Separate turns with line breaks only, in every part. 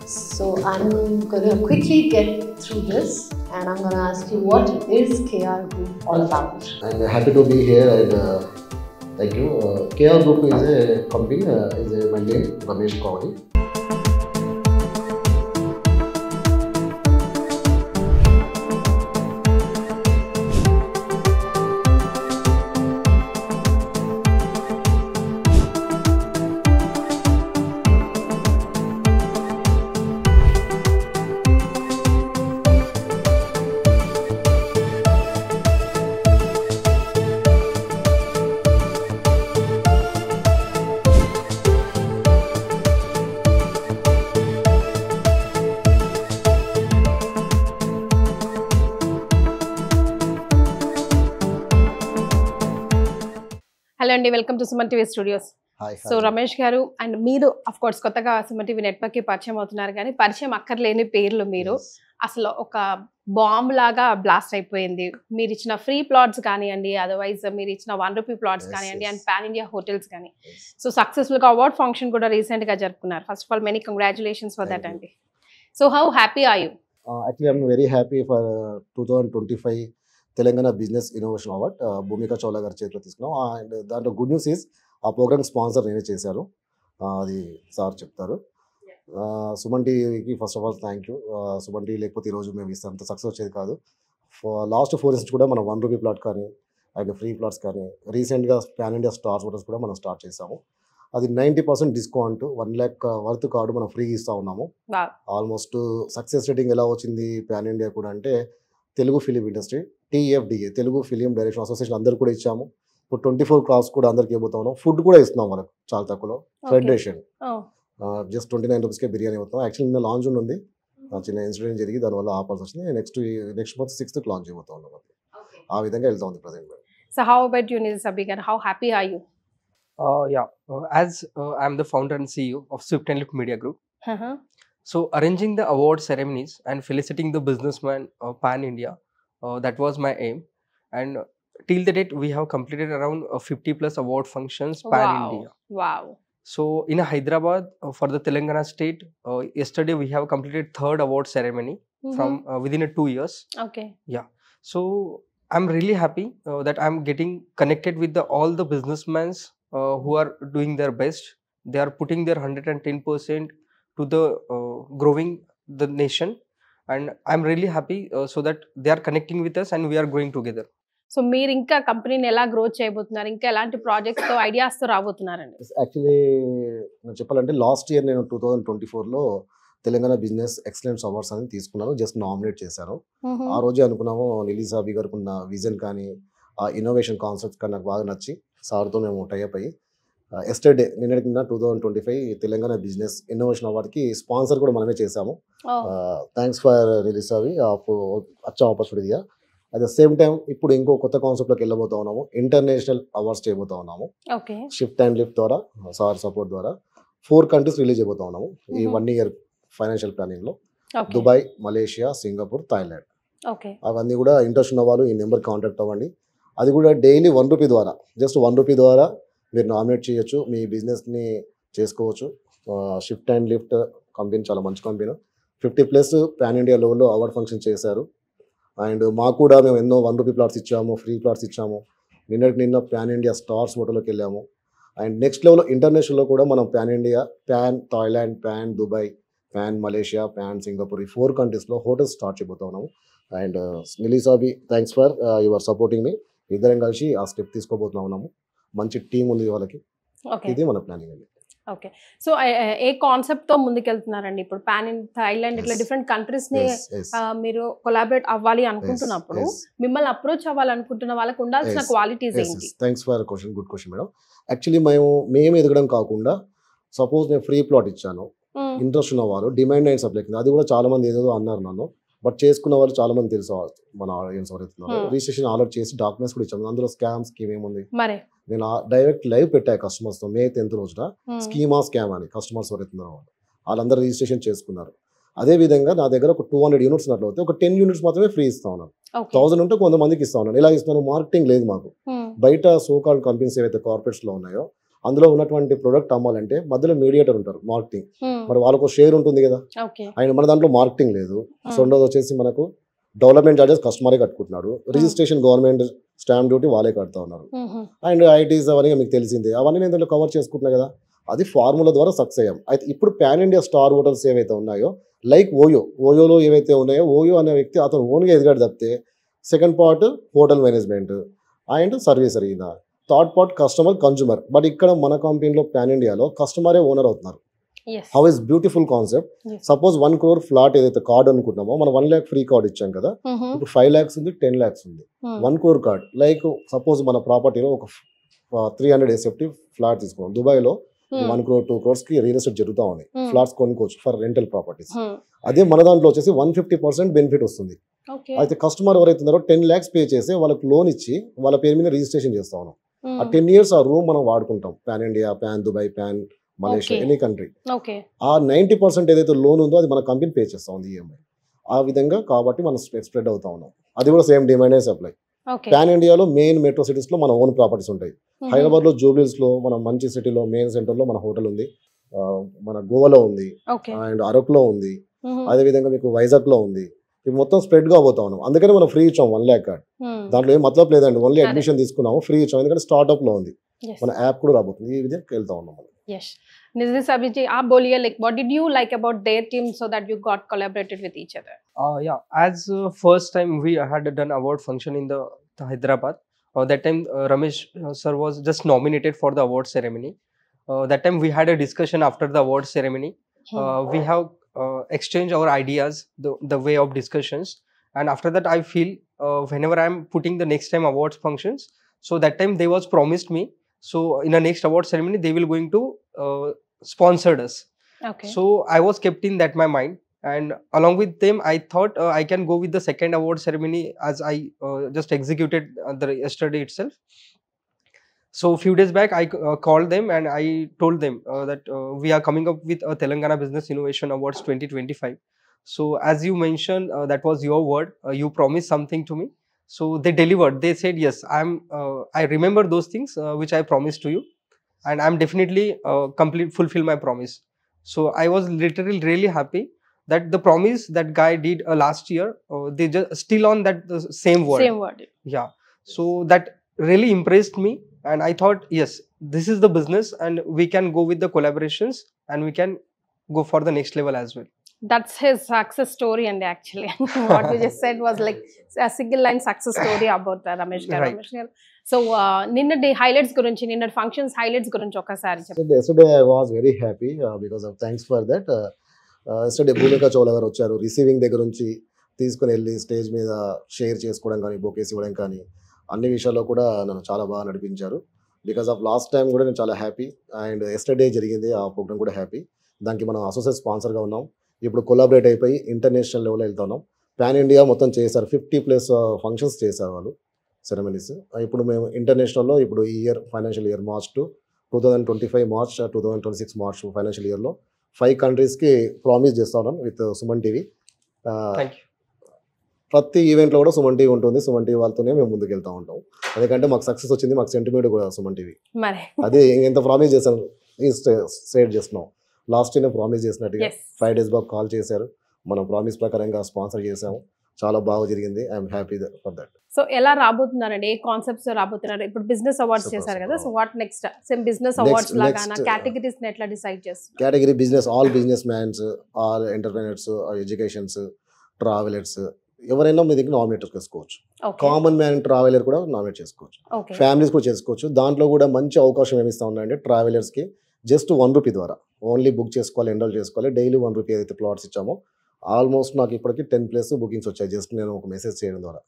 So I'm going to quickly get through this and I'm going to ask you what is KR Group all about?
I'm happy to be here and thank you. KR Group is a company, my name Ramesh Kawali.
Hello అండి, welcome to Suman TV studios. So Ramesh గారు and మీరు of course కొత్తగా Suman TV network కి పరిచయం అవుతున్నారు, కానీ పరిచయం అక్కర్లేని పేర్లు మీరు. అసలు ఒక బాంబ్ లాగా బ్లాస్ట్ అయిపోయింది. మీరు ఇచ్చిన ఫ్రీ ప్లాట్స్ కానివ్వండి, అదర్వైజ్ మీరు ఇచ్చిన ₹1 ప్లాట్స్ కానివ్వండి, అండ్ పాన్ ఇండియా హోటల్స్ కానీ. సో సక్సెస్ఫుల్ గా అవార్డ్ ఫంక్షన్ కూడా రీసెంట్ గా జరుపుకున్నారు. First of all many congratulations for that అండి. So how happy are you?
Actually, I'm very happy for 2025 Telangana business innovation award Bhumika Chawla గారి చేతిలో తీసుకున్నాం. అండ్ దాంట్లో గుడ్ న్యూస్ ఈజ్ ఆ ప్రోగ్రామ్ స్పాన్సర్ నేనే చేశాను, అది సార్ చెప్తారు. సుమన్ టీవీకి first of all thank you. Suman TV లేకపోతే ఈరోజు మేము అంత సక్సెస్ వచ్చేది కాదు. లాస్ట్ 4 ఇయర్స్ కూడా మనం ₹1 ప్లాట్ కానీ అండ్ ఫ్రీ ప్లాట్స్ కానీ, రీసెంట్గా పాన్ ఇండియా స్టార్స్ హోటల్స్ కూడా మనం స్టార్ట్ చేసాము. అది 90% డిస్కౌంట్, 1 lakh వర్త్ కార్డు మనం ఫ్రీ ఇస్తూ ఉన్నాము. ఆల్మోస్ట్ సక్సెస్ రేటింగ్ ఎలా వచ్చింది పాన్ ఇండియా కూడా అంటే, Telugu film industry TFDA Telugu film direction association అందరు కూడా ఇచ్చాము. ఇప్పుడు 24 క్రాప్స్ కూడా అందరికి ఇవ్వబోతా ఉన్నాం. ఫుడ్ కూడా ఇస్తున్నాం మనకు చాలా తక్కువలో. ఫెడరేషన్ జస్ట్ ₹29కే బిర్యానీ అవుతాం. యాక్చువల్లీ నిన్న లాంచ్ ఉంది, చిన్న ఇన్సిడెంట్ జరిగి దానివల్ల ఆపాల్సి వచ్చింది. నెక్స్ట్ మంత్ 6th లాంచ్ అయిపోతా ఉన్నాం. ఆ విధంగా వెళ్తా ఉంది present.
So how about you నిజాబీ గారు, how happy are you?
As I'm the founder and CEO of Swift and Lift Media Group. So arranging the award ceremonies and feliciting the businessman pan India, that was my aim. And till the date we have completed around 50 plus award functions pan India.
Wow.
So in Hyderabad for the Telangana state, yesterday we have completed 3rd award ceremony from within 2 years.
Okay.
Yeah. So I'm really happy that I'm getting connected with all the businessmen who are doing their best. They are putting their 110% to the growing the nation, and I'm really happy so that they are connecting with us and we are growing together.
So మీరు ఇంకా కంపెనీని ఎలా grow చేయబోతున్నారు? ఇంకా ఎలాంటి projects తో ideas తో రాబోతున్నారండి?
Actually నేను చెప్పాలంటే లాస్ట్ ఇయర్ నేను 2024లో తెలంగాణ బిజినెస్ ఎక్సలెన్స్ అవార్డ్స్ అని తీసుకున్నాను. జస్ట్ నామినేట్ చేశాను. ఆ రోజే అనుకున్నాము నిలిసాబి గారికి ఉన్న విజన్ కానీ ఆ ఇన్నోవేషన్ కాన్సెప్ట్స్ కానీ నాకు బాగా నచ్చి సార్తో మేము టైఅప్ అయ్యి ఎస్టర్డే నిన్నటికి 2025 తెలంగాణ బిజినెస్ ఇన్నోవేషన్ అవార్డ్కి స్పాన్సర్ కూడా మనమే చేశాము. థ్యాంక్స్ ఫర్ నిలిసాబి అచ్చా opportunity. At the same time ఇప్పుడు ఇంకో కొత్త కాన్సెప్ట్లోకి వెళ్ళబోతా ఉన్నాము. ఇంటర్నేషనల్ అవార్డ్స్ చేయబోతా ఉన్నాము. షిఫ్ట్ అండ్ లిఫ్ట్ ద్వారా సార్ సపోర్ట్ ద్వారా 4 కంట్రీస్ రిలీజ్ అయిపోతా ఉన్నాము ఈ 1 year ఫైనాన్షియల్ ప్లానింగ్లో. Dubai, Malaysia, Singapore, Thailand. అవన్నీ కూడా ఇంట్రెస్ట్ ఉన్న వాళ్ళు ఈ నెంబర్ కాంటాక్ట్ అవ్వండి. అది కూడా డైలీ ₹1 ద్వారా, జస్ట్ ₹1 ద్వారా మీరు నామినేట్ చేయొచ్చు, మీ బిజినెస్ని చేసుకోవచ్చు. షిఫ్ట్ అండ్ లిఫ్ట్ కంపెనీ చాలా మంచి కంపెనీ. 50+ పాన్ ఇండియా లెవెల్లో అవార్డ్ ఫంక్షన్ చేశారు. అండ్ మాకు కూడా మేము ఎన్నో ₹1 ప్లాట్స్ ఇచ్చాము, ఫ్రీ ప్లాట్స్ ఇచ్చాము. నిన్న పాన్ ఇండియా స్టార్స్ హోటల్లోకి వెళ్ళాము. అండ్ నెక్స్ట్ లెవెల్లో ఇంటర్నేషనల్లో కూడా మనం pan India, pan Thailand, pan Dubai, pan Malaysia, pan Singapore, ఈ 4 కంట్రీస్లో హోటల్స్ స్టార్ట్ చేయబోతా ఉన్నాము. అండ్ నిలిసాబి థ్యాంక్స్ ఫర్ యువర్ సపోర్టింగ్ మీ. ఇద్దరం కలిసి ఆ స్టెప్ తీసుకోబోతున్నా ఉన్నాము. మంచి టీం ఉంది వాళ్ళకి. ఇది మన ప్లానింగ్ అండి.
ఓకే. సో ఏ కాన్సెప్ట్ తో ముందుకెళ్తున్నారండి ఇప్పుడు? పాన్ ఇన్ థాయిలాండ్ ఇట్లా డిఫరెంట్ కంట్రీస్ ని మీరు కొలాబరేట్ అవ్వాలి అనుకుంటున్నప్పుడు, మిమ్మల్ని అప్రోచ్ అవ్వాలనుకుంటున్న వాళ్ళకి ఉండాల్సిన క్వాలిటీస్ ఏంటి?
Thanks for question, good question madam. Actually మేము ఎదగడం కాకుండా, సపోజ్ నేను ఫ్రీ ప్లాట్ ఇచ్చాను, ఇంట్రెస్ట్ ఉన్న వాళ్ళు డిమాండ్ అండ్ సప్లై, అది కూడా చాలా మంది ఏదో అన్నారు నన్ను, బట్ చేసుకున్న వాళ్ళు చాలా మంది తెలుసు మన ఆడియన్స్ ఎవరైతున్నారు. రిజిస్ట్రేషన్ ఆల్రెడీ చేసి డాక్యుమెంట్స్ కూడా ఇచ్చాము. అందులో స్కామ్ స్కీమ్ ఏముంది, నేను డైరెక్ట్ లైవ్ పెట్టా కస్టమర్స్ తో. May 10th రోజున స్కీమా స్కామ్ అని కస్టమర్స్ ఎవరైతున్నారో వాళ్ళందరూ రిజిస్ట్రేషన్ చేసుకున్నారు. అదే విధంగా నా దగ్గర ఒక 200 యూనిట్స్ ఉన్నట్లు అయితే ఒక 10 యూనిట్స్ మాత్రమే ఫ్రీ ఇస్తా ఉన్నాను. 1000 ఉంటే కొంతమందికి ఇస్తా ఉన్నాను. ఎలా ఇస్తున్నాను? మార్కెటింగ్ లేదు మాకు. బయట సోకాల్డ్ కంపెనీస్ ఏవైతే కార్పొరేట్స్ లో ఉన్నాయో అందులో ఉన్నటువంటి ప్రొడక్ట్ అమ్మాలంటే మధ్యలో మీడియేటర్ ఉంటారు మార్కెటింగ్, మరి వాళ్ళకు షేర్ ఉంటుంది కదా. అండ్ మన దాంట్లో మార్కెటింగ్ లేదు. సో రెండోది వచ్చేసి మనకు డెవలప్మెంట్ చార్జెస్ కస్టమరే కట్టుకుంటున్నాడు, రిజిస్ట్రేషన్ గవర్నమెంట్ స్టాంప్ డ్యూటీ వాళ్ళే కడతా ఉన్నారు, అండ్ ఐటీస్ అవన్నీ మీకు తెలిసిందే, అవన్నీ నేను దాంట్లో కవర్ చేసుకుంటున్నా కదా. అది ఫార్ములా ద్వారా సక్సెస్ అయ్యాం. అయితే ఇప్పుడు పాన్ ఇండియా స్టార్ హోటల్స్ ఏవైతే ఉన్నాయో లైక్ ఓయోలో ఏవైతే ఉన్నాయో, ఓయో అనే వ్యక్తి అతను ఓన్గా ఎదిగాడు తప్పితే second part hotel management and service arena, third part customer consumer. But ఇక్కడ మన కంపెనీలో పాన్ ఇండియాలో కస్టమరే ఓనర్ అవుతున్నారు. How is beautiful concept. Suppose 1 crore flat ఏదైతే కార్డ్ అనుకుంటున్నామో, మనం 1 lakh ఫ్రీ కార్డ్ ఇచ్చాం కదా, ఇప్పుడు 5 lakhs ఉంది, 10 lakhs ఉంది, 1 crore కార్డ్. లైక్ సపోజ్ మన ప్రాపర్టీలో ఒక 300 SFT ఫ్లాట్ తీసుకున్నాం దుబాయ్లో, 1 crore 2 crores కి రియల్ ఎస్టేట్ జరుగుతూ ఉంది, ఫ్లాట్స్ కొనుక్కోవచ్చు ఫర్ రెంటల్ ప్రాపర్టీస్. అదే మన దాంట్లో వచ్చేసి 150% బెనిఫిట్ వస్తుంది. అయితే కస్టమర్ ఎవరైతే ఉన్నారో 10 lakhs పే చేసి వాళ్ళకి లోన్ ఇచ్చి వాళ్ళ పేరు మీద రిజిస్ట్రేషన్ చేస్తా ఉన్నాం. ఆ 10 years ఆ రూమ్ మనం వాడుకుంటాం, pan India, pan Dubai, pan Malaysia, any country. ఆ 90% ఏదైతే లోన్ ఉందో అది మన కంపెనీ పే చేస్తా ఉంది ఈఎంఐ. ఆ విధంగా కాబట్టి మనం స్ప్రెడ్ అవుతా ఉన్నాం. అది కూడా సేమ్ డిమాండ్ సప్లై. పాన్ ఇండియాలో మెయిన్ మెట్రో సిటీస్ లో మన ఓన్ ప్రాపర్టీస్ ఉంటాయి. హైదరాబాద్ లో జూబ్లీస్ లో మన మంచి సిటీలో మెయిన్ సెంటర్ లో మన హోటల్ ఉంది, మన గోవాలో ఉంది, అండ్ అరకులో ఉంది, అదేవిధంగా మీకు వైజాగ్ లో ఉంది. ఇవి మొత్తం స్ప్రెడ్ గా పోతా ఉన్నాం. అందుకని మనం ఫ్రీ ఇచ్చాం 1 lakh కార్డ్. దాంట్లో ఏం మతలబ్ లేదండి, ఓన్లీ అడ్మిషన్ తీసుకున్నాము, ఫ్రీ ఇచ్చాం. ఎందుకంటే స్టార్ట్అప్ లో ఉంది, మన యాప్ కూడా రాబోతుంది. ఈ విధంగా వెళ్తా ఉన్నాం.
Yes. Nidhi Sabiji, आप बोलिए, like what did you like about their team so that you got collaborated with each other?
Yeah, as first time we had done award function in the Hyderabad. That time Ramesh sir was just nominated for the award ceremony. That time we had a discussion after the award ceremony. We have exchanged our ideas, the way of discussions, and after that I feel whenever I am putting the next time awards functions, so that time they was promised me. So in the next award ceremony, they will going to sponsor us.
Okay.
So I was kept in that my mind, and along with them, I thought I can go with the second award ceremony as I just executed the yesterday itself. So a few days back, I called them and I told them that we are coming up with a Telangana Business Innovation Awards 2025. So as you mentioned, that was your word. You promised something to me. So they delivered. They said, yes, I remember those things which I promised to you, and I'm definitely fulfill my promise. So I was literally really happy that the promise that guy did last year, they just still on that same word.
Same word.
Yeah. So that really impressed me, and I thought, yes, this is the business, and we can go with the collaborations, and we can go for the next level as well.
That's his success story, and actually what we just said was like a single line success story about Ramesh garu.
Right.
Ramesh garu. So ninnadi highlights gurinchi, ninnadi functions highlights gurinchi okasari cheppanడి.
Yesterday I was very happy because of thanks for that. Yesterday Bhumika Chawla garu వచ్చారు, receiving దగ్గర నుంచి తీసుకుని వెళ్ళి stage మీద share చేసుకోవడం కానీ, bouquets ఇవ్వడం కానీ, అన్ని విషయాల్లో కూడా నన్ను చాలా బాగా నడిపించారు. బికాస్ ఆఫ్ లాస్ట్ టైం కూడా నేను చాలా హ్యాపీ, అండ్ ఎస్టర్డే జరిగింది ఆ ప్రోగ్రామ్ కూడా హ్యాపీ. దానికి మనం అసోసియేట్ స్పాన్సర్గా ఉన్నాం. ఇప్పుడు కొలాబరేట్ అయిపోయి ఇంటర్నేషనల్ లెవెల్లో వెళ్తున్నాం. పాన్ ఇండియా మొత్తం చేశారు, 50+ ఫంక్షన్స్ చేశారు వాళ్ళు, సెరమనీస్. ఇప్పుడు మేము ఇంటర్నేషనల్లో ఇప్పుడు ఈ year financial year March to 2025 March 2026 March financial ఇయర్లో 5 countries ప్రామిస్ చేస్తా ఉన్నాం విత్ సుమన్ టీవీ. ప్రతి ఈవెంట్లో కూడా సుమన్ టీవీ ఉంటుంది. సుమన్ టీవీ వాళ్ళతోనే మేము ముందుకు వెళ్తూ ఉంటాం. ఎందుకంటే మాకు సక్సెస్ వచ్చింది, మాకు సెంటిమెంట్ కూడా సుమన్ టీవీ. అదే ఎంత ప్రామిస్ చేశాను స్టేట్ చేస్తున్నాం. లాస్ట్ ఇయర్ ప్రామిస్ చేసినట్టుగా 5 days బాగా కాల్ చేశారు, మనం ప్రామిస్ ప్రకారంగా స్పాన్సర్ చేసాము, చాలా బాగా జరిగింది. I'm happy for that.
So ఎలా రాబోతున్నారండి, ఏ కాన్సెప్ట్స్ రాబోతున్నారు? ఇప్పుడు బిజినెస్ అవార్డ్స్ చేశారు కదా, so what next? Same business awards లాగానా, కేటగిరీస్ ని ఎట్లా డిసైడ్ చేస్తారు?
Category business, all business mans, all entrepreneurs, educations, travelers, ఎవరైనా మీ దగ్గర నామినేట్ చేసుకోవచ్చు. కామన్ మ్యాన్ ట్రావెలర్ కూడా నామినేట్ చేసుకోవచ్చు, ఫ్యామిలీస్ కూడా చేసుకోవచ్చు. దాంట్లో కూడా మంచి అవకాశం ఏమి ఇస్తా ఉన్నాయంటే ట్రావెలర్స్కి జస్ట్ ₹1 ద్వారా ఓన్లీ బుక్ చేసుకోవాలి, ఎన్రోల్ చేసుకోవాలి. డైలీ ₹1 ఏదైతే ప్లాట్స్ ఇచ్చామో ఆల్మోస్ట్ నాకు ఇప్పటికి 10+ బుకింగ్స్ వచ్చాయి, జస్ట్ నేను ఒక మెసేజ్ చేయడం ద్వారా.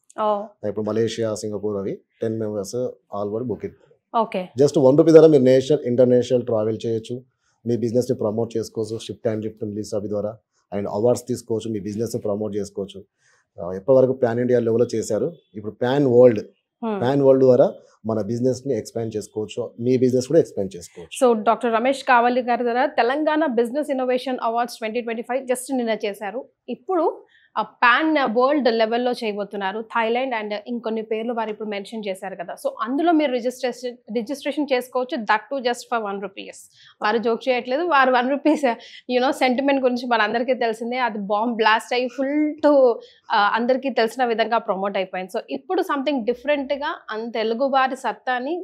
ఇప్పుడు మలేషియా, సింగపూర్ అవి 10 members ఆల్రెడీ బుకింగ్. జస్ట్ ₹1 ద్వారా మీరు నేషనల్ ఇంటర్నేషనల్ ట్రావెల్ చేయొచ్చు, మీ బిజినెస్ని ప్రమోట్ చేసుకోవచ్చు. షిఫ్ట్ అండ్ లిఫ్ట్ రిలీజ్ అవి ద్వారా అండ్ అవార్డ్స్ తీసుకోవచ్చు, మీ బిజినెస్ని ప్రమోట్ చేసుకోవచ్చు. ఎప్పటివరకు పాన్ ఇండియా లెవెల్లో చేశారు, ఇప్పుడు పాన్ వరల్డ్ ద్వారా మన బిజినెస్ ని ఎక్స్పాండ్ చేసుకోవచ్చు, మీ బిజినెస్ కూడా ఎక్స్పాండ్ చేసుకోవచ్చు.
సో డాక్టర్ రమేష్ కావలి గారి ద్వారా Telangana business innovation awards 2025 just నిన్న చేశారు. ఇప్పుడు పాన్ వరల్డ్ లెవెల్లో చేయబోతున్నారు. థాయిలాండ్ అండ్ ఇంకొన్ని పేర్లు వారు ఇప్పుడు మెన్షన్ చేశారు కదా. సో అందులో మీరు రిజిస్ట్రేషన్ చేసుకోవచ్చు, దట్ టు జస్ట్ ఫర్ ₹1. వారు జోక్ చేయట్లేదు. వారు ₹1 సెంటిమెంట్ గురించి మనందరికీ తెలిసిందే. అది బాంబ్ బ్లాస్ట్ అయ్యి ఫుల్ టు అందరికీ తెలిసిన విధంగా ప్రమోట్ అయిపోయింది. సో ఇప్పుడు సంథింగ్ డిఫరెంట్గా తెలుగు వారి సత్తాని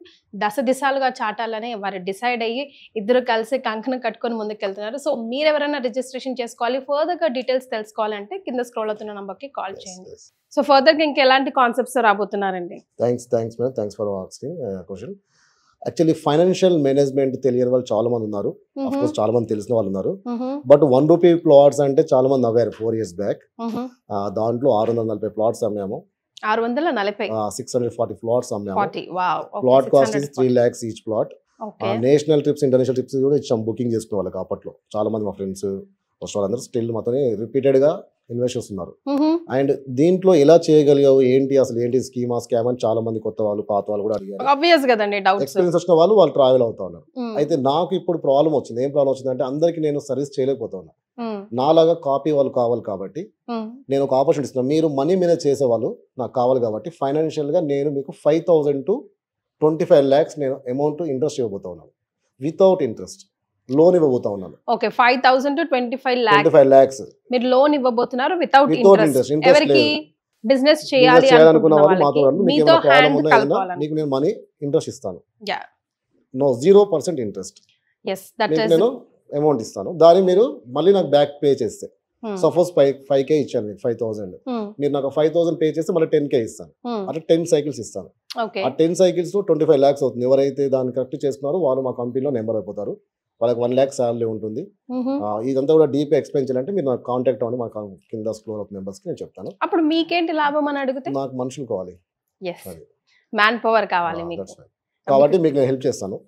దశ దిశాలుగా చాటాలని వారు డిసైడ్ అయ్యి ఇద్దరు కలిసి కంకణం కట్టుకొని ముందుకెళ్తున్నారు. సో మీరు ఎవరైనా రిజిస్ట్రేషన్ చేసుకోవాలి, ఫర్దర్గా డీటెయిల్స్ తెలుసుకోవాలంటే కింద స్క్రోల్ అవుతున్న నంబర్కి కాల్ చేయండి. సో ఫర్దర్గా ఇంకెలాంటి కాన్సెప్ట్స్ రాబోతున్నారండి?
Thanks madam, thanks for asking question. Actually financial management తెలియని వాళ్ళు చాలా మంది ఉన్నారు. ఆఫ్ కోర్స్ చాలా మంది తెలిసిన వాళ్ళు ఉన్నారు. బట్ ₹1 ప్లాట్స్ అంటే చాలా మంది నవ్వారు 4 years బ్యాక్. దాంట్లో 640 ప్లాట్స్ అమ్మాము.
640
640 ప్లాట్స్ అమ్మాము.
Plot
cost is 3 lakhs each plot. National trips, international trips కూడా ఇచ్చాం, బుకింగ్ చేసుకునే వాళ్ళకి. అప్పట్లో చాలా మంది మా ఫ్రెండ్స్ వాళ్ళందరూ స్టిల్ మాతోనే రిపీటెడ్ గా ఇన్వెస్టర్స్ ఉన్నారు. అండ్ దీంట్లో ఎలా చేయగలిగావు, ఏంటి అసలు, ఏంటి స్కీమా స్కామ్ అని చాలా మంది కొత్త వాళ్ళు పాత వాళ్ళు కూడా అడిగారు. ఎక్స్పీరియన్స్ వచ్చిన వాళ్ళు ట్రావెల్ అవుతా ఉన్నారు. అయితే నాకు ఇప్పుడు ప్రాబ్లం వచ్చింది. ఏం ప్రాబ్లం వచ్చింది అంటే అందరికి నేను సర్వీస్ చేయలేకపోతా ఉన్నా. నాలాగా కాపీ వాళ్ళు కావాలి కాబట్టి నేను ఒక ఆపర్చునిటీ ఇస్తున్నాను. మీరు మనీ మీద చేసే వాళ్ళు నాకు కావాలి కాబట్టి ఫైనాన్షియల్ గా నేను మీకు 5,000 to 25 lakhs నేను అమౌంట్ ఇంట్రెస్ట్ ఇవ్వబోతా ఉన్నాను. వితౌట్ ఇంట్రెస్ట్ లోన్ ఇవ్వబోతా ఉన్నాను.
ఓకే, 5,000 to 25 lakhs మీరు లోన్ ఇవ్వబోతున్నారు వితౌట్ ఇంట్రెస్ట్. ఎవరికి బిజినెస్ చేయాలి
అనుకున్న వాళ్ళు మాతో మీకు నేను మనీ ఇంట్రెస్ట్ ఇస్తాను. No 0% interest. నేను అమౌంట్ ఇస్తాను, దాన్ని మీరు మళ్ళీ నాకు బ్యాక్ పే చేస్తే. సపోజ్ 5K ఇచ్చాను మీకు 5,000, మీరు నాకు 5,000 పే చేస్తే మళ్ళీ 10K ఇస్తాను. అట్లా 10 cycles ఇస్తాను. ఆ 10 cycles లో 25 lakhs అవుతుంది. ఎవరైతే దాన్ని కరెక్ట్ చేసుకున్నారో వాళ్ళు మా కంపెనీలో నెంబర్ అయిపోతారు. వాళ్ళకి 1 lakh శాలరీ ఉంటుంది. ఇదంతా కూడా డీప్ ఎక్స్ప్లెయిన్ చేయాలంటే మీరు నాకు కాంటాక్ట్ అవ్వండి. మా కింద స్క్రోల్ ఆఫ్ మెంబర్స్ కి నేను చెప్తాను.
అప్పుడు మీకేంటి లాభం అని అడిగితే
నాకు మనుషులు కావాలి,
మ్యాన్ పవర్ కావాలి మీకు,
కాబట్టి మీకు నేను హెల్ప్ చేస్తాను.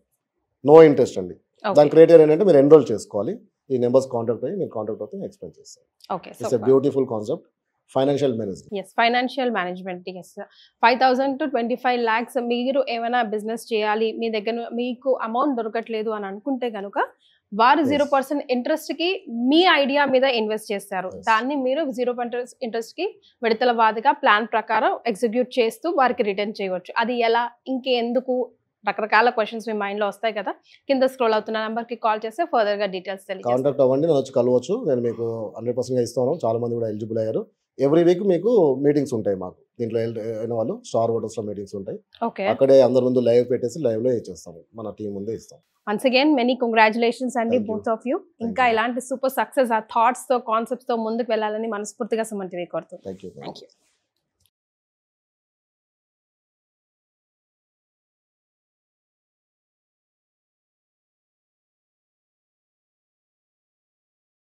నో ఇంట్రెస్ట్ అండి. దాని క్రైటీరియా ఏంటంటే మీరు ఎన్రోల్ చేసుకోవాలి. ఈ నెంబర్స్ కాంటాక్ట్ అయ్యి మీరు కాంటాక్ట్ అవుతే ఎక్స్ప్లెయిన్ చేస్తాను. It's a beautiful concept. Financial
management 5,000 to 25 lakhs. మీరు ఏమైనా బిజినెస్ చేయాలి, మీ దగ్గర మీకు అమౌంట్ దొరకట్లేదు అని అనుకుంటే కనుక వారు 0% ఇంట్రెస్ట్ కి మీ ఐడియా మీద ఇన్వెస్ట్ చేస్తారు. దాన్ని మీరు 0% ఇంట్రెస్ట్ కి విడతల వాదిగా ప్లాన్ ప్రకారం ఎగ్జిక్యూట్ చేస్తూ వారికి రిటర్న్ చేయవచ్చు. అది ఎలా, ఇంకెందుకు, రకరకాల క్వశ్చన్స్ మీ మైండ్ లో వస్తాయి కదా. కింద స్క్రోల్ అవుతున్న నెంబర్ కి కాల్ చేస్తే ఫర్దర్ గా డీటెయిల్స్
కాంటాక్ట్ అవ్వండి. నేను వచ్చి కలవచ్చు. నేను మీకు 100% ఇస్తాను. చాలా మంది కూడా ఎలిజిబుల్ అయ్యారు. ఎవ్రీ వీక్ మీకు మీటింగ్స్ ఉంటాయి. మాకు దీంట్లో అయిన వాళ్ళు స్టార్ హోటల్స్ లో మీటింగ్స్ ఉంటాయి. అక్కడే అందరి ముందు లైవ్ పెట్టేసి లైవ్ లో ఇచ్చేస్తాము. మన టీం ముందే ఇస్తాం.
వన్స్ అగైన్ మెనీ కంగ్రాచులేషన్స్ అండి బోత్ ఆఫ్ యూ. ఇంకా ఇలాంటి సూపర్ సక్సెస్ ఆ థాట్స్ తో కాన్సెప్ట్స్ తో ముందుకు వెళ్ళాలని మనస్ఫూర్తిగా సుమన్ టీవీ కోరుతుంది.
Thank you.